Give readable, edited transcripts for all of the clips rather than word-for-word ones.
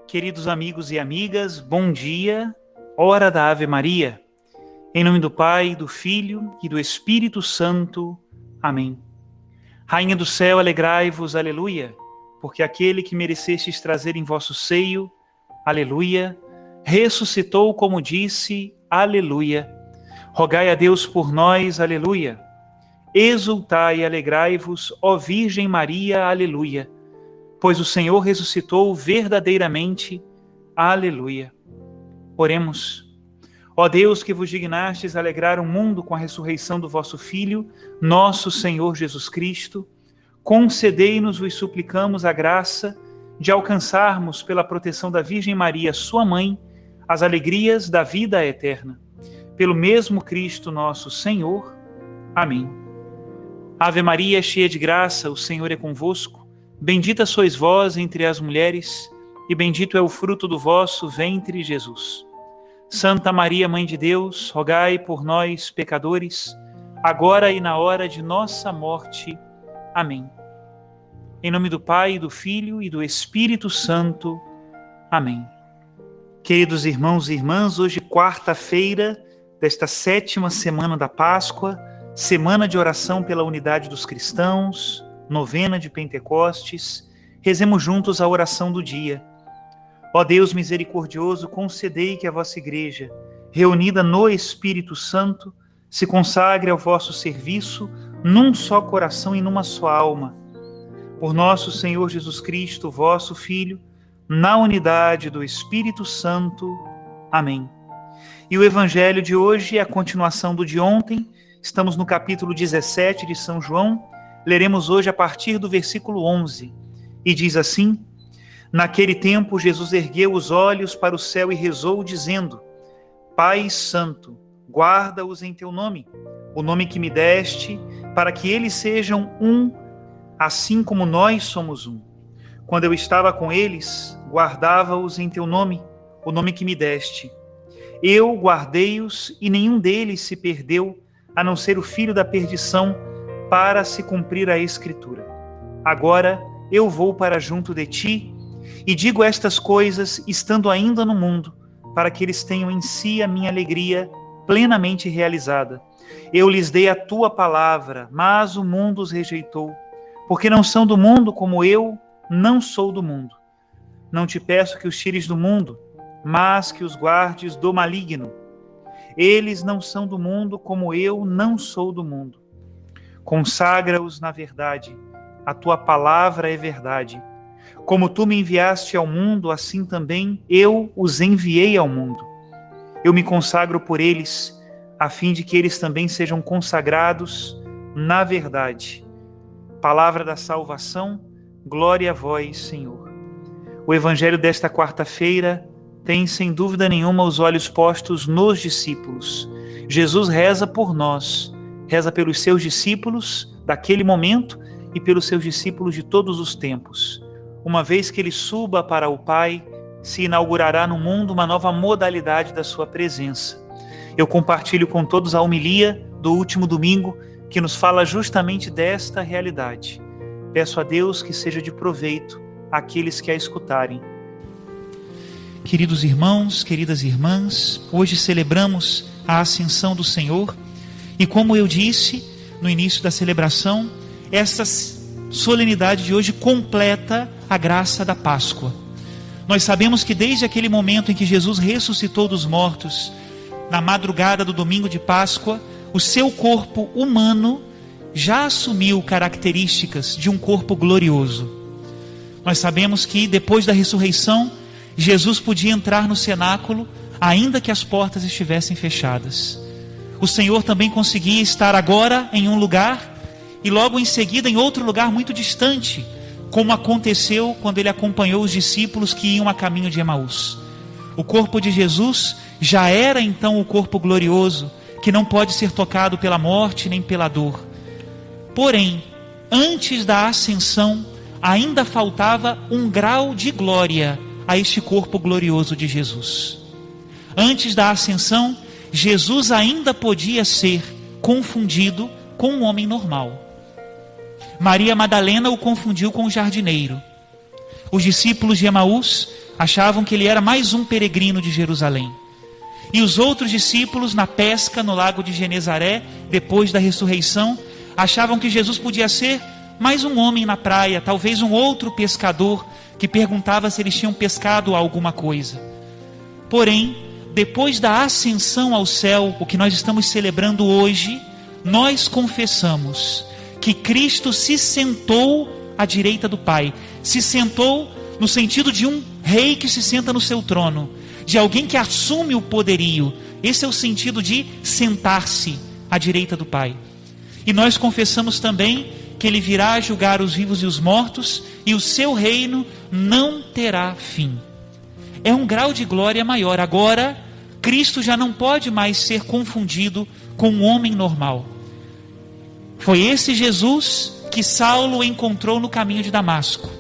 Queridos amigos e amigas, bom dia, hora da Ave Maria. Em nome do Pai, do Filho e do Espírito Santo. Amém. Rainha do céu, alegrai-vos, aleluia, porque aquele que merecestes trazer em vosso seio, aleluia, ressuscitou como disse, aleluia. Rogai a Deus por nós, aleluia. Exultai e alegrai-vos, ó Virgem Maria, aleluia. Pois o Senhor ressuscitou verdadeiramente. Aleluia. Oremos. Ó Deus, que vos dignastes alegrar o mundo com a ressurreição do vosso Filho, nosso Senhor Jesus Cristo, concedei-nos, vos suplicamos, a graça de alcançarmos, pela proteção da Virgem Maria, sua mãe, as alegrias da vida eterna. Pelo mesmo Cristo nosso Senhor. Amém. Ave Maria, cheia de graça, o Senhor é convosco. Bendita sois vós entre as mulheres, e bendito é o fruto do vosso ventre, Jesus. Santa Maria, Mãe de Deus, rogai por nós, pecadores, agora e na hora de nossa morte. Amém. Em nome do Pai, do Filho e do Espírito Santo. Amém. Queridos irmãos e irmãs, hoje quarta-feira desta 7ª semana da Páscoa, semana de oração pela unidade dos cristãos, novena de Pentecostes, rezemos juntos a oração do dia. Ó Deus misericordioso, concedei que a vossa Igreja, reunida no Espírito Santo, se consagre ao vosso serviço num só coração e numa só alma. Por nosso Senhor Jesus Cristo, vosso Filho, na unidade do Espírito Santo. Amém. E o Evangelho de hoje é a continuação do de ontem. Estamos no capítulo 17 de São João. Leremos hoje a partir do versículo 11, e diz assim: Naquele tempo, Jesus ergueu os olhos para o céu e rezou, dizendo: Pai Santo, guarda-os em teu nome, o nome que me deste, para que eles sejam um, assim como nós somos um. Quando eu estava com eles, guardava-os em teu nome, o nome que me deste. Eu guardei-os e nenhum deles se perdeu, a não ser o filho da perdição, para se cumprir a Escritura. Agora eu vou para junto de ti, e digo estas coisas estando ainda no mundo, para que eles tenham em si a minha alegria plenamente realizada. Eu lhes dei a tua palavra, mas o mundo os rejeitou, porque não são do mundo como eu não sou do mundo. Não te peço que os tires do mundo, mas que os guardes do maligno. Eles não são do mundo como eu não sou do mundo. Consagra-os na verdade, a tua palavra é verdade. Como tu me enviaste ao mundo, assim também eu os enviei ao mundo. Eu me consagro por eles, a fim de que eles também sejam consagrados na verdade. Palavra da salvação, glória a vós, Senhor. O Evangelho desta quarta-feira tem, sem dúvida nenhuma, os olhos postos nos discípulos. Jesus reza por nós. Reza pelos seus discípulos daquele momento e pelos seus discípulos de todos os tempos. Uma vez que ele suba para o Pai, se inaugurará no mundo uma nova modalidade da sua presença. Eu compartilho com todos a homilia do último domingo, que nos fala justamente desta realidade. Peço a Deus que seja de proveito àqueles que a escutarem. Queridos irmãos, queridas irmãs, hoje celebramos a Ascensão do Senhor. E como eu disse no início da celebração, esta solenidade de hoje completa a graça da Páscoa. Nós sabemos que desde aquele momento em que Jesus ressuscitou dos mortos, na madrugada do domingo de Páscoa, o seu corpo humano já assumiu características de um corpo glorioso. Nós sabemos que depois da ressurreição, Jesus podia entrar no cenáculo, ainda que as portas estivessem fechadas. O Senhor também conseguia estar agora em um lugar e logo em seguida em outro lugar muito distante, como aconteceu quando ele acompanhou os discípulos que iam a caminho de Emaús. O corpo de Jesus já era então o corpo glorioso, que não pode ser tocado pela morte nem pela dor. Porém, antes da ascensão, ainda faltava um grau de glória a este corpo glorioso de Jesus. Antes da ascensão, Jesus ainda podia ser confundido com um homem normal. Maria Madalena o confundiu com um jardineiro. Os discípulos de Emaús achavam que ele era mais um peregrino de Jerusalém. E os outros discípulos, na pesca no lago de Genezaré, depois da ressurreição, achavam que Jesus podia ser mais um homem na praia, talvez um outro pescador que perguntava se eles tinham pescado alguma coisa. Porém, depois da ascensão ao céu, o que nós estamos celebrando hoje, nós confessamos que Cristo se sentou à direita do Pai. Se sentou no sentido de um rei que se senta no seu trono, de alguém que assume o poderio. Esse é o sentido de sentar-se à direita do Pai. E nós confessamos também que ele virá julgar os vivos e os mortos, e o seu reino não terá fim. É um grau de glória maior. Agora, Cristo já não pode mais ser confundido com um homem normal. Foi esse Jesus que Saulo encontrou no caminho de Damasco.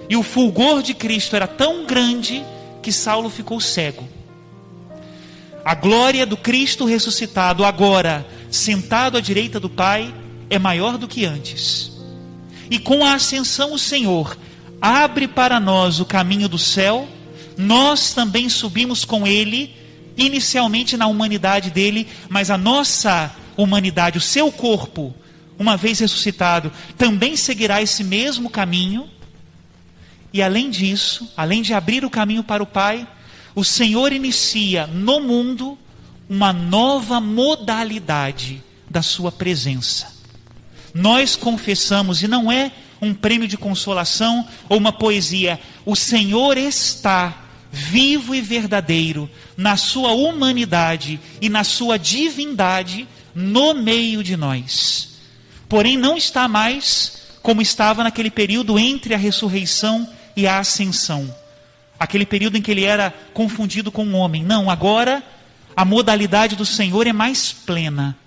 E o fulgor de Cristo era tão grande que Saulo ficou cego. A glória do Cristo ressuscitado, agora sentado à direita do Pai, é maior do que antes. E com a ascensão o Senhor abre para nós o caminho do céu. Nós também subimos com Ele, inicialmente na humanidade dele, mas a nossa humanidade, o seu corpo, uma vez ressuscitado, também seguirá esse mesmo caminho. E além disso, além de abrir o caminho para o Pai, o Senhor inicia no mundo uma nova modalidade da sua presença. Nós confessamos, e não é um prêmio de consolação ou uma poesia, o Senhor está vivo e verdadeiro na sua humanidade e na sua divindade no meio de nós. Porém não está mais como estava naquele período entre a ressurreição e a ascensão, aquele período em que ele era confundido com um homem. Não, agora a modalidade do Senhor é mais plena.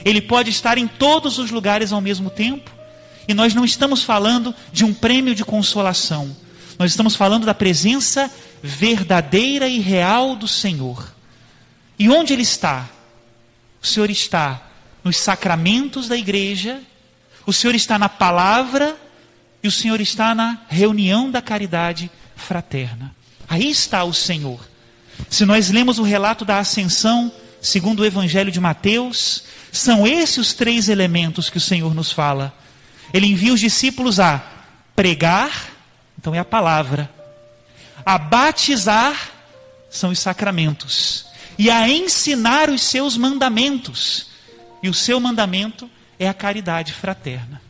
Ele pode estar em todos os lugares ao mesmo tempo. E nós não estamos falando de um prêmio de consolação. Nós estamos falando da presença verdadeira e real do Senhor. E onde Ele está? O Senhor está nos sacramentos da igreja, o Senhor está na palavra, e o Senhor está na reunião da caridade fraterna. Aí está o Senhor. Se nós lemos o relato da ascensão, segundo o Evangelho de Mateus, são esses os três elementos que o Senhor nos fala. Ele envia os discípulos a pregar, então é a palavra, a batizar, são os sacramentos, e a ensinar os seus mandamentos. E o seu mandamento é a caridade fraterna.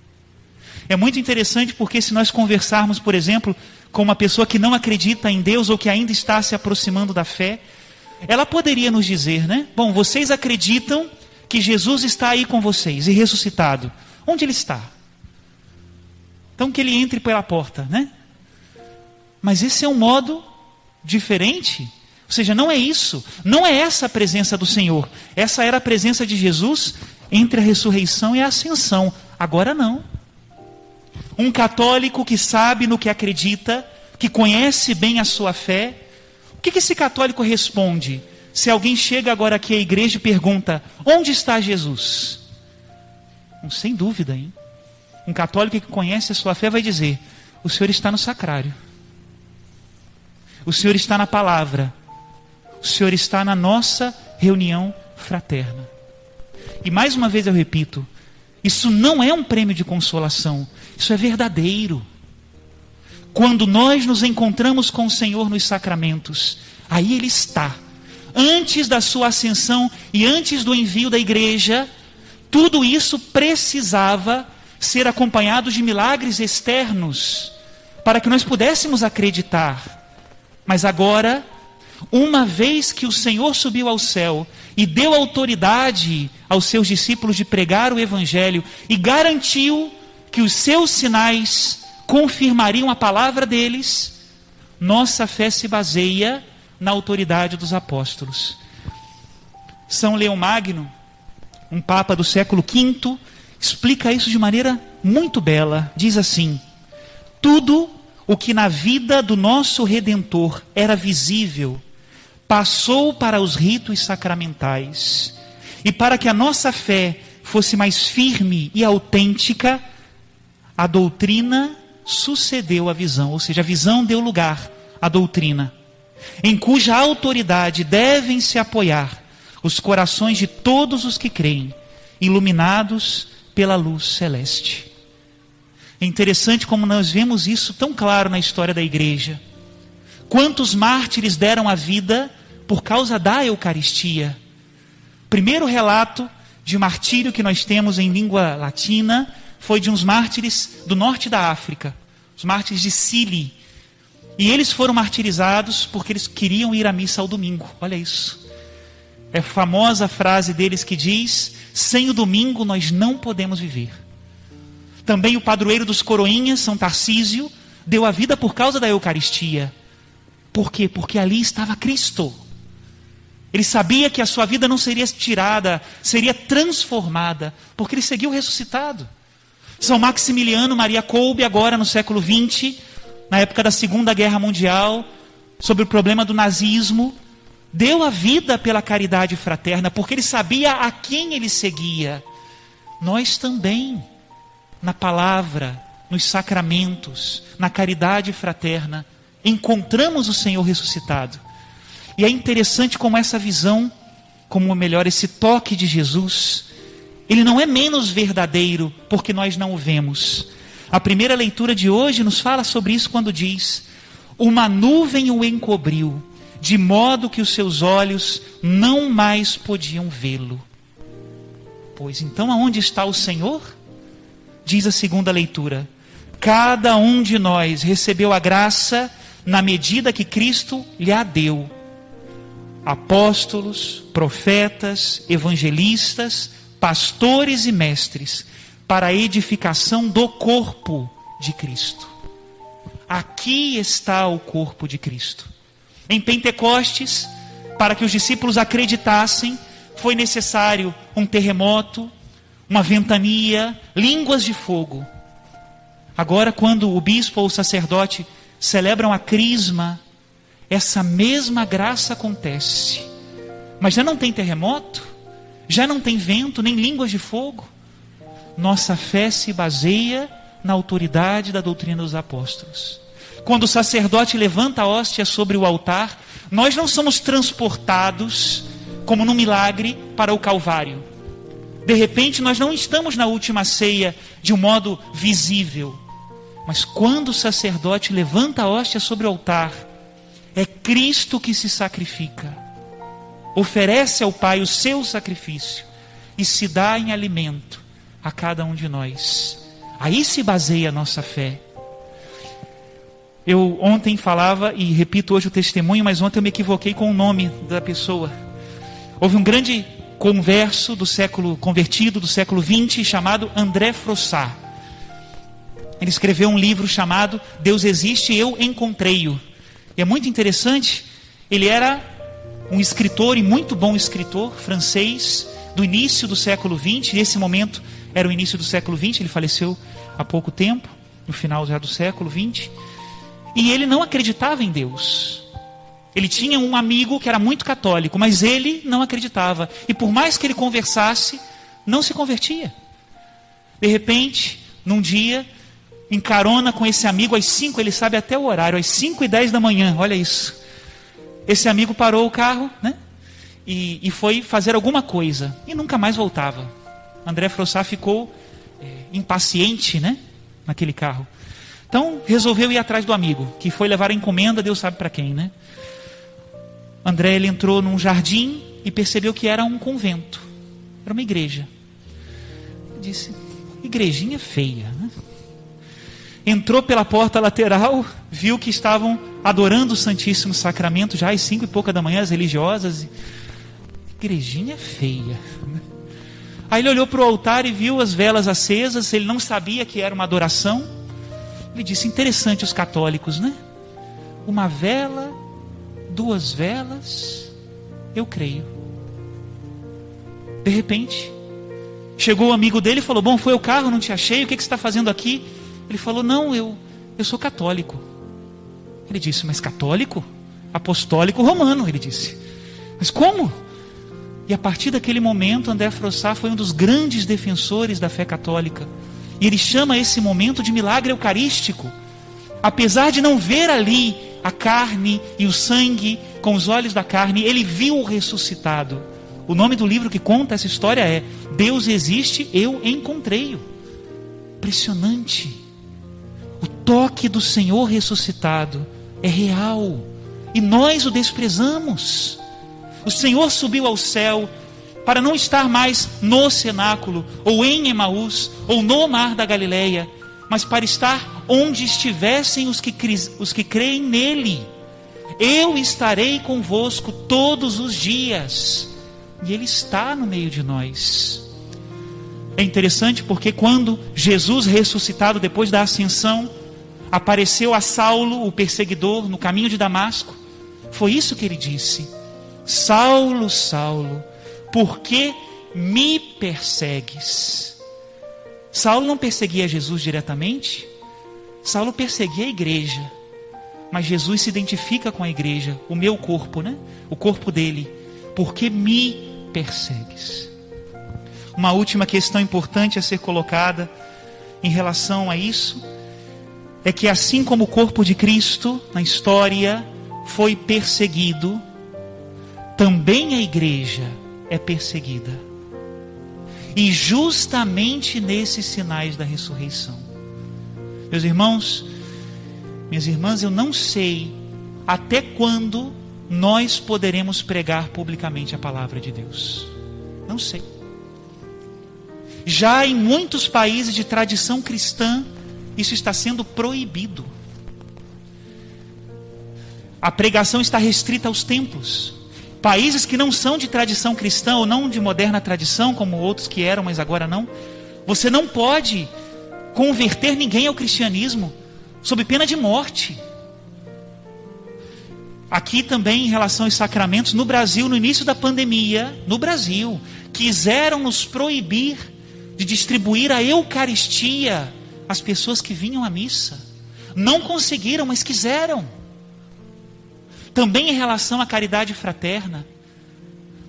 É muito interessante porque se nós conversarmos, por exemplo, com uma pessoa que não acredita em Deus ou que ainda está se aproximando da fé, ela poderia nos dizer, né? Bom, vocês acreditam que Jesus está aí com vocês e ressuscitado. Onde Ele está? Então que Ele entre pela porta, né? Mas esse é um modo diferente. Ou seja, não é isso. Não é essa a presença do Senhor. Essa era a presença de Jesus entre a ressurreição e a ascensão. Agora não. Um católico que sabe no que acredita, que conhece bem a sua fé, o que esse católico responde? Se alguém chega agora aqui à igreja e pergunta, onde está Jesus? Sem dúvida, hein? Um católico que conhece a sua fé vai dizer, o Senhor está no sacrário. O Senhor está na palavra. O Senhor está na nossa reunião fraterna. E mais uma vez eu repito, isso não é um prêmio de consolação, isso é verdadeiro. Quando nós nos encontramos com o Senhor nos sacramentos, aí Ele está. Antes da sua ascensão e antes do envio da igreja, tudo isso precisava ser acompanhado de milagres externos, para que nós pudéssemos acreditar. Mas agora, uma vez que o Senhor subiu ao céu e deu autoridade aos seus discípulos de pregar o Evangelho e garantiu que os seus sinais confirmariam a palavra deles, nossa fé se baseia na autoridade dos apóstolos. São Leão Magno, um papa do século V, explica isso de maneira muito bela. Diz assim, tudo o que na vida do nosso Redentor era visível, passou para os ritos sacramentais. E para que a nossa fé fosse mais firme e autêntica, a doutrina sucedeu a visão, ou seja, a visão deu lugar à doutrina, em cuja autoridade devem se apoiar os corações de todos os que creem, iluminados pela luz celeste. É interessante como nós vemos isso tão claro na história da igreja. Quantos mártires deram a vida por causa da Eucaristia? Primeiro relato de martírio que nós temos em língua latina foi de uns mártires do norte da África, os mártires de Scilly. E eles foram martirizados porque eles queriam ir à missa ao domingo. Olha isso. É a famosa frase deles que diz: sem o domingo nós não podemos viver. Também o padroeiro dos Coroinhas, São Tarcísio, deu a vida por causa da Eucaristia. Por quê? Porque ali estava Cristo. Ele sabia que a sua vida não seria tirada, seria transformada, porque ele seguiu ressuscitado. São Maximiliano Maria Kolbe, agora no século XX, na época da Segunda Guerra Mundial, sobre o problema do nazismo, deu a vida pela caridade fraterna, porque ele sabia a quem ele seguia. Nós também, na palavra, nos sacramentos, na caridade fraterna, encontramos o Senhor ressuscitado. E é interessante como essa visão, como melhor, esse toque de Jesus, ele não é menos verdadeiro porque nós não o vemos. A primeira leitura de hoje nos fala sobre isso quando diz: uma nuvem o encobriu, de modo que os seus olhos não mais podiam vê-lo. Pois então aonde está o Senhor? Diz a segunda leitura: cada um de nós recebeu a graça na medida que Cristo lhe a deu. Apóstolos, profetas, evangelistas, pastores e mestres, para a edificação do corpo de Cristo. Aqui está o corpo de Cristo. Em Pentecostes, para que os discípulos acreditassem, foi necessário um terremoto, uma ventania, línguas de fogo. Agora, quando o bispo ou o sacerdote celebram a crisma, essa mesma graça acontece. Mas já não tem terremoto, já não tem vento, nem línguas de fogo. Nossa fé se baseia na autoridade da doutrina dos apóstolos. Quando o sacerdote levanta a hóstia sobre o altar, nós não somos transportados, como num milagre, para o Calvário. De repente, nós não estamos na última ceia de um modo visível. Mas quando o sacerdote levanta a hóstia sobre o altar, é Cristo que se sacrifica, oferece ao Pai o seu sacrifício e se dá em alimento a cada um de nós. Aí se baseia a nossa fé. Eu ontem falava, e repito hoje o testemunho, mas ontem eu me equivoquei com o nome da pessoa. Houve um grande converso convertido do século XX, chamado André Frossard. Ele escreveu um livro chamado Deus Existe, Eu Encontrei-o. E é muito interessante, ele era um escritor, e muito bom escritor, francês, do início do século XX. Nesse momento era o início do século XX, ele faleceu há pouco tempo, no final já do século XX. E ele não acreditava em Deus. Ele tinha um amigo que era muito católico, mas ele não acreditava. E por mais que ele conversasse, não se convertia. De repente, num dia, em carona com esse amigo, às 5, ele sabe até o horário, às 5:10 da manhã, olha isso. Esse amigo parou o carro, né? E foi fazer alguma coisa, e nunca mais voltava. André Frossard ficou impaciente, né? Naquele carro. Então, resolveu ir atrás do amigo, que foi levar a encomenda, Deus sabe para quem, né? André, ele entrou num jardim e percebeu que era um convento. Era uma igreja. Ele disse: igrejinha feia, né? Entrou pela porta lateral, viu que estavam adorando o Santíssimo Sacramento já às 5 e pouca da manhã, as religiosas. Igrejinha feia. Aí ele olhou para o altar e viu as velas acesas. Ele não sabia que era uma adoração. Ele disse: interessante os católicos, né? Uma vela, 2 velas, eu creio. De repente, chegou o amigo dele e falou: bom, foi o carro, não te achei, o que você está fazendo aqui? Ele falou: não, eu sou católico. Ele disse: mas católico? Apostólico romano, ele disse. Mas como? E a partir daquele momento, André Frossard foi um dos grandes defensores da fé católica. E ele chama esse momento de milagre eucarístico. apesar de não ver ali a carne e o sangue com os olhos da carne, ele viu o ressuscitado. O nome do livro que conta essa história é Deus Existe, Eu Encontrei-o. Impressionante. O toque do Senhor ressuscitado é real e nós o desprezamos. O Senhor subiu ao céu para não estar mais no cenáculo, ou em Emaús, ou no mar da Galileia, mas para estar onde estivessem os que creem nele. Eu estarei convosco todos os dias. E ele está no meio de nós. É interessante porque quando Jesus ressuscitado depois da ascensão apareceu a Saulo, o perseguidor, no caminho de Damasco, foi isso que ele disse: Saulo, Saulo, por que me persegues? Saulo não perseguia Jesus diretamente. Saulo perseguia a igreja. Mas Jesus se identifica com a igreja, o meu corpo, né? O corpo dele. Por que me persegues? Uma última questão importante a ser colocada em relação a isso é que assim como o corpo de Cristo na história foi perseguido, também a igreja é perseguida. E justamente nesses sinais da ressurreição. Meus irmãos, minhas irmãs, eu não sei até quando nós poderemos pregar publicamente a palavra de Deus. Não sei. Já em muitos países de tradição cristã, isso está sendo proibido. A pregação está restrita aos templos. Países que não são de tradição cristã ou não de moderna tradição, como outros que eram, mas agora não, você não pode converter ninguém ao cristianismo sob pena de morte. Aqui também em relação aos sacramentos, no Brasil, no início da pandemia, no Brasil, quiseram nos proibir de distribuir a Eucaristia às pessoas que vinham à missa. Não conseguiram, mas quiseram. Também em relação à caridade fraterna,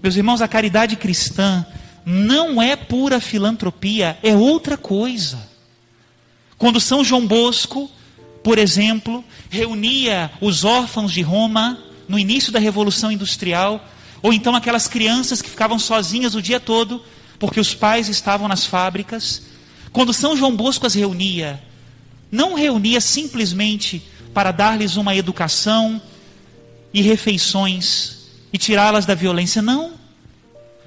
meus irmãos, a caridade cristã não é pura filantropia, é outra coisa. Quando São João Bosco, por exemplo, reunia os órfãos de Roma no início da Revolução Industrial, ou então aquelas crianças que ficavam sozinhas o dia todo, porque os pais estavam nas fábricas. Quando São João Bosco as reunia, não reunia simplesmente para dar-lhes uma educação e refeições e tirá-las da violência, não.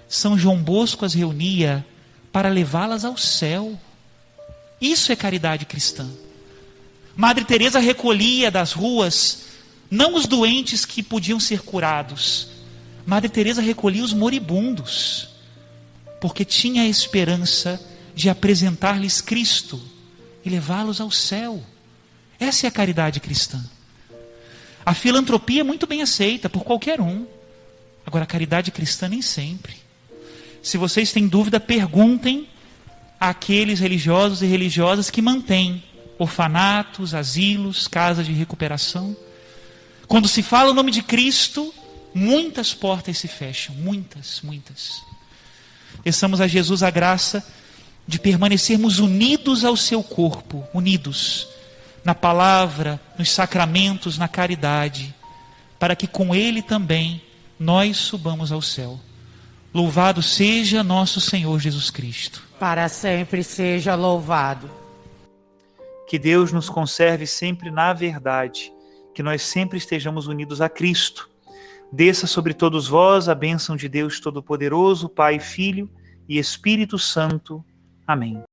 São João Bosco as reunia para levá-las ao céu. Isso é caridade cristã. Madre Teresa recolhia das ruas não os doentes que podiam ser curados. Madre Teresa recolhia os moribundos, porque tinha a esperança de apresentar-lhes Cristo e levá-los ao céu. Essa é a caridade cristã. A filantropia é muito bem aceita por qualquer um. Agora, a caridade cristã nem sempre. Se vocês têm dúvida, perguntem àqueles religiosos e religiosas que mantêm orfanatos, asilos, casas de recuperação. Quando se fala o nome de Cristo, muitas portas se fecham. Muitas, muitas. Peçamos a Jesus a graça de permanecermos unidos ao seu corpo, unidos na palavra, nos sacramentos, na caridade, para que com ele também nós subamos ao céu. Louvado seja nosso Senhor Jesus Cristo. Para sempre seja louvado. Que Deus nos conserve sempre na verdade, que nós sempre estejamos unidos a Cristo. Desça sobre todos vós a bênção de Deus Todo-Poderoso, Pai, Filho e Espírito Santo. Amém.